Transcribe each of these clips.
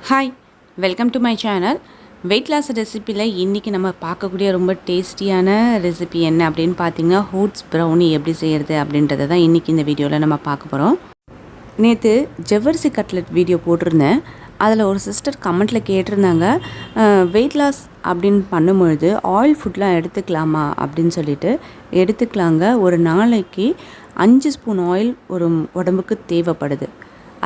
Hi, welcome to my channel. Weight loss ரெசிப்பியில் இன்றைக்கி நம்ம பார்க்கக்கூடிய ரொம்ப டேஸ்டியான ரெசிபி என்ன அப்படின்னு பார்த்தீங்கன்னா, ஓட்ஸ் ப்ரௌனி எப்படி செய்கிறது அப்படின்றத தான் இன்றைக்கி இந்த வீடியோவில் நம்ம பார்க்க போகிறோம். நேற்று ஜவ்வரிசி கட்லெட் வீடியோ போட்டிருந்தேன். அதில் ஒரு சிஸ்டர் கமெண்ட்டில் கேட்டிருந்தாங்க, வெயிட் லாஸ் அப்படின்னு பண்ணும்பொழுது ஆயில் ஃபுட்லாம் எடுத்துக்கலாமா அப்படின்னு சொல்லிட்டு. எடுத்துக்கலாங்க. ஒரு நாளைக்கு 5 ஸ்பூன் ஆயில் ஒரு உடம்புக்கு தேவைப்படுது.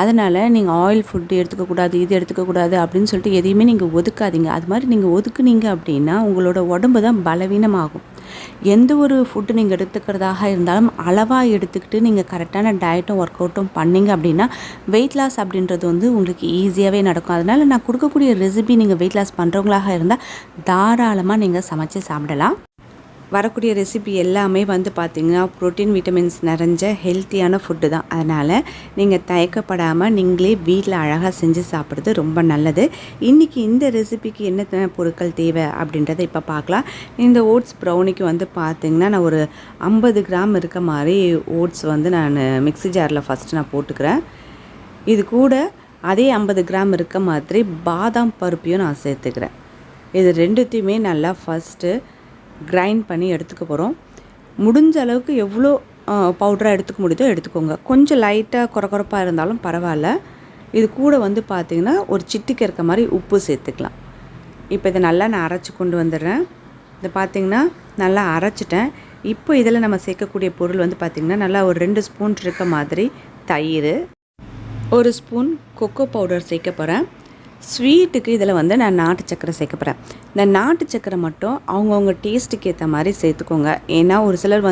அதனால் நீங்கள் ஆயில் ஃபுட்டு எடுத்துக்கக்கூடாது, இது எடுத்துக்கக்கூடாது அப்படின்னு சொல்லிட்டு எதையுமே நீங்கள் ஒதுக்காதீங்க. அது மாதிரி நீங்கள் ஒதுக்குனீங்க அப்படின்னா உங்களோட உடம்பு தான் பலவீனமாகும். எந்த ஒரு ஃபுட்டு நீங்கள் எடுத்துக்கிறதாக இருந்தாலும் அளவாக எடுத்துக்கிட்டு நீங்கள் கரெக்டான டயட்டும் ஒர்க் அவுட்டும் பண்ணிங்க அப்படின்னா வெயிட் லாஸ் அப்படின்றது உங்களுக்கு ஈஸியாகவே நடக்கும். அதனால் நான் கொடுக்கக்கூடிய ரெசிபி நீங்கள் வெயிட் லாஸ் பண்ணுறவங்களாக இருந்தால் தாராளமாக நீங்கள் சமைச்சு சாப்பிடலாம். வரக்கூடிய ரெசிபி எல்லாமே பார்த்திங்கன்னா ப்ரோட்டீன், விட்டமின்ஸ் நிறைஞ்ச ஹெல்த்தியான ஃபுட்டு தான். அதனால் நீங்கள் தயக்கப்படாமல் நீங்களே வீட்டில் அழகாக செஞ்சு சாப்பிட்றது ரொம்ப நல்லது. இன்றைக்கி இந்த ரெசிபிக்கு என்ன பொருட்கள் தேவை அப்படின்றத இப்போ பார்க்கலாம். இந்த ஓட்ஸ் ப்ரௌனிக்கு பார்த்திங்கன்னா நான் ஒரு 50 கிராம் இருக்க மாதிரி ஓட்ஸ் நான் மிக்ஸி ஜாரில் ஃபஸ்ட்டு நான் போட்டுக்கிறேன். இது கூட அதே 50 கிராம் இருக்க மாதிரி பாதாம் பருப்பையும் நான் சேர்த்துக்கிறேன். இது ரெண்டுத்தையுமே நல்லா ஃபஸ்ட்டு கிரைண்ட் பண்ணி எடுத்துக்க போகிறோம். முடிஞ்ச அளவுக்கு எவ்வளோ பவுடராக எடுத்துக்க முடியுதோ எடுத்துக்கோங்க. கொஞ்சம் லைட்டாக குறப்பாக இருந்தாலும் பரவாயில்ல. இது கூட பார்த்திங்கன்னா ஒரு சிட்டிக்கு இருக்க மாதிரி உப்பு சேர்த்துக்கலாம். இப்போ இதை நல்லா நான் அரைச்சி கொண்டு வந்துடுறேன். இதை பார்த்திங்கன்னா நல்லா அரைச்சிட்டேன். இப்போ இதில் நம்ம சேர்க்கக்கூடிய பொருள் பார்த்திங்கன்னா நல்லா ஒரு 2 ஸ்பூன் இருக்க மாதிரி தயிர், 1 ஸ்பூன் கொக்கோ பவுடர் சேர்க்க போகிறேன். ஸ்வீட்டுக்கு இதில் நான் நாட்டு சக்கரை சேர்க்க போகிறேன். இந்த நாட்டு சக்கரை மட்டும் அவங்கவுங்க டேஸ்ட்டுக்கு ஏற்ற மாதிரி சேர்த்துக்கோங்க. ஏன்னா ஒரு சிலர்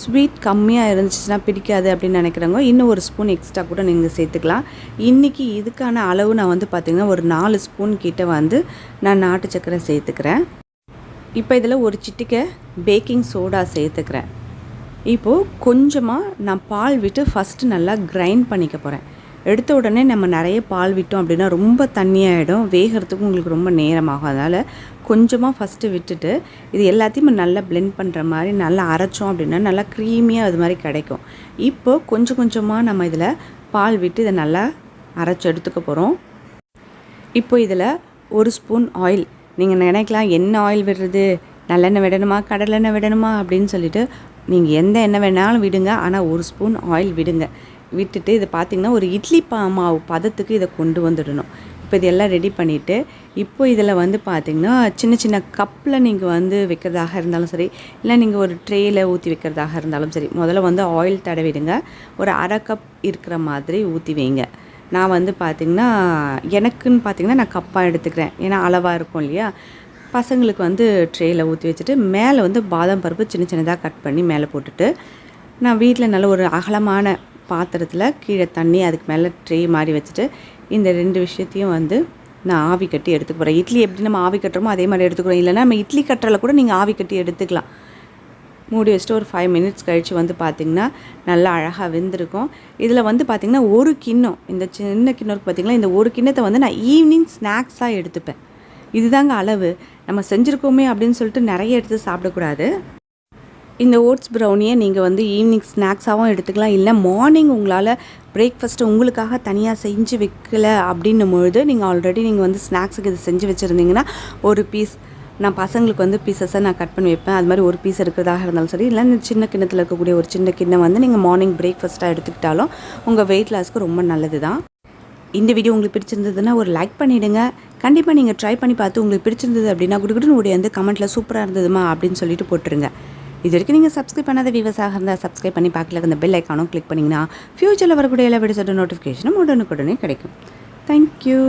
ஸ்வீட் கம்மியாக இருந்துச்சுன்னா பிடிக்காது அப்படின்னு நினைக்கிறவங்க இன்னும் 1 ஸ்பூன் எக்ஸ்ட்ரா கூட நீங்கள் சேர்த்துக்கலாம். இன்றைக்கி இதுக்கான அளவு நான் பார்த்திங்கன்னா ஒரு 4 ஸ்பூன் கிட்ட நான் நாட்டு சக்கரை சேர்த்துக்கிறேன். இப்போ இதில் ஒரு சிட்டிக்கை பேக்கிங் சோடா சேர்த்துக்கிறேன். இப்போது கொஞ்சமாக நான் பால் விட்டு ஃபஸ்ட்டு நல்லா கிரைண்ட் பண்ணிக்க போகிறேன். எடுத்த உடனே நம்ம நிறைய பால் விட்டோம் அப்படின்னா ரொம்ப தண்ணியாகிடும், வேகிறதுக்கும் உங்களுக்கு ரொம்ப நேரமாகும். அதனால் கொஞ்சமாக ஃபஸ்ட்டு விட்டுட்டு இது எல்லாத்தையும் நல்லா பிளெண்ட் பண்ணுற மாதிரி நல்லா அரைச்சோம் அப்படின்னா நல்லா க்ரீமியாக அது மாதிரி கிடைக்கும். இப்போது கொஞ்சம் கொஞ்சமாக நம்ம இதில் பால் விட்டு இதை நல்லா அரைச்சி எடுத்துக்க போகிறோம். இப்போ இதில் 1 ஸ்பூன் ஆயில். நீங்கள் நினைக்கலாம் என்ன ஆயில் விடுறது, நல்லெண்ணெய் விடணுமா கடலெண்ணெய் விடணுமா அப்படின்னு சொல்லிட்டு. நீங்கள் எந்த எண்ணெய் வேணாலும் விடுங்க, ஆனால் 1 ஸ்பூன் ஆயில் விடுங்க. விட்டுட்டு இதை பார்த்திங்கன்னா ஒரு இட்லி மாவு பதத்துக்கு இதை கொண்டு வந்துடணும். இப்போ இதெல்லாம் ரெடி பண்ணிவிட்டு இப்போ இதில் பார்த்திங்கன்னா சின்ன சின்ன கப்பில் நீங்கள் வைக்கிறதாக இருந்தாலும் சரி, இல்லை நீங்கள் ஒரு ட்ரேயில் ஊற்றி வைக்கிறதாக இருந்தாலும் சரி, முதல்ல ஆயில் தடவிடுங்க. ஒரு 1/2 கப் இருக்கிற மாதிரி ஊற்றி வைங்க. நான் பார்த்திங்கன்னா எனக்குன்னு பார்த்திங்கன்னா நான் கப்பாக எடுத்துக்கிறேன். ஏன்னா அளவாக இருக்கும் இல்லையா. பசங்களுக்கு ட்ரேயில் ஊற்றி வச்சுட்டு மேலே பாதாம் பருப்பு சின்ன சின்னதாக கட் பண்ணி மேலே போட்டுட்டு நான் வீட்டில் நல்ல ஒரு அகலமான பாத்திரத்தில் கீழே தண்ணி, அதுக்கு மேலே ட்ரே மாதிரி வச்சுட்டு இந்த 2 விஷயத்தையும் நான் ஆவி கட்டி எடுத்துக்க போகிறேன். இட்லி எப்படி நம்ம ஆவி கட்டுறோமோ அதே மாதிரி எடுத்துக்கிறோம். இல்லைனா நம்ம இட்லி கட்டுறல கூட நீங்கள் ஆவி கட்டி எடுத்துக்கலாம். மூடி வச்சுட்டு ஒரு 5 மினிட்ஸ் கழித்து பார்த்திங்கன்னா நல்லா அழகாக வெந்திருக்கும். இதில் பார்த்திங்கன்னா ஒரு கிண்ணம், இந்த சின்ன கிண்ணம் பார்த்திங்கன்னா இந்த ஒரு கிண்ணத்தை நான் ஈவினிங் ஸ்நாக்ஸாக எடுத்துப்பேன். இதுதாங்க அளவு. நம்ம செஞ்சுருக்கோமே அப்படின்னு சொல்லிட்டு நிறைய எடுத்து சாப்பிடக்கூடாது. இந்த ஓட்ஸ் ப்ரௌனியை நீங்கள் ஈவினிங் ஸ்நாக்ஸாகவும் எடுத்துக்கலாம். இல்லை மார்னிங் உங்களால் பிரேக்ஃபாஸ்ட்டு உங்களுக்காக தனியாக செஞ்சு வைக்கல அப்படின்னும் பொழுது நீங்கள் ஆல்ரெடி நீங்கள் ஸ்நாக்ஸுக்கு இது செஞ்சு வச்சுருந்தீங்கன்னா ஒரு பீஸ் நான் பசங்களுக்கு பீசஸை நான் கட் பண்ணி வைப்பேன். அது மாதிரி ஒரு பீஸ் இருக்கிறதாக இருந்தாலும் சரி, இல்லை இந்த சின்ன கிண்ணத்தில் இருக்கக்கூடிய ஒரு சின்ன கிண்ணம் நீங்கள் மார்னிங் பிரேக்ஃபாஸ்ட்டாக எடுத்துக்கிட்டாலும் உங்கள் வெயிட் லாஸ்க்கு ரொம்ப நல்லது தான். இந்த வீடியோ உங்களுக்கு பிடிச்சிருந்ததுன்னா ஒரு லைக் பண்ணிவிடுங்க. கண்டிப்பாக நீங்கள் ட்ரை பண்ணி பார்த்து உங்களுக்கு பிடிச்சிருந்தது அப்படின்னா குடுக்குன்னு ஓடி கமெண்ட்டில் சூப்பராக இருந்ததுமா அப்படின்னு சொல்லிட்டு போட்டுருங்க. இது வரைக்கும் நீங்கள் சப்ஸ்கிரைப் பண்ணாத வியூவர்ஸாக இருந்தால் சப்ஸ்கிரைப் பண்ணி பார்க்கல அந்த பெல் ஐக்கானும் கிளிக் பண்ணிங்கன்னா ஃப்யூச்சரில் வரக்கூடிய எல்லா வீடியோஸோட நோட்டிஃபிகேஷனும் உடனுக்குடனே கிடைக்கும். தேங்க்யூ.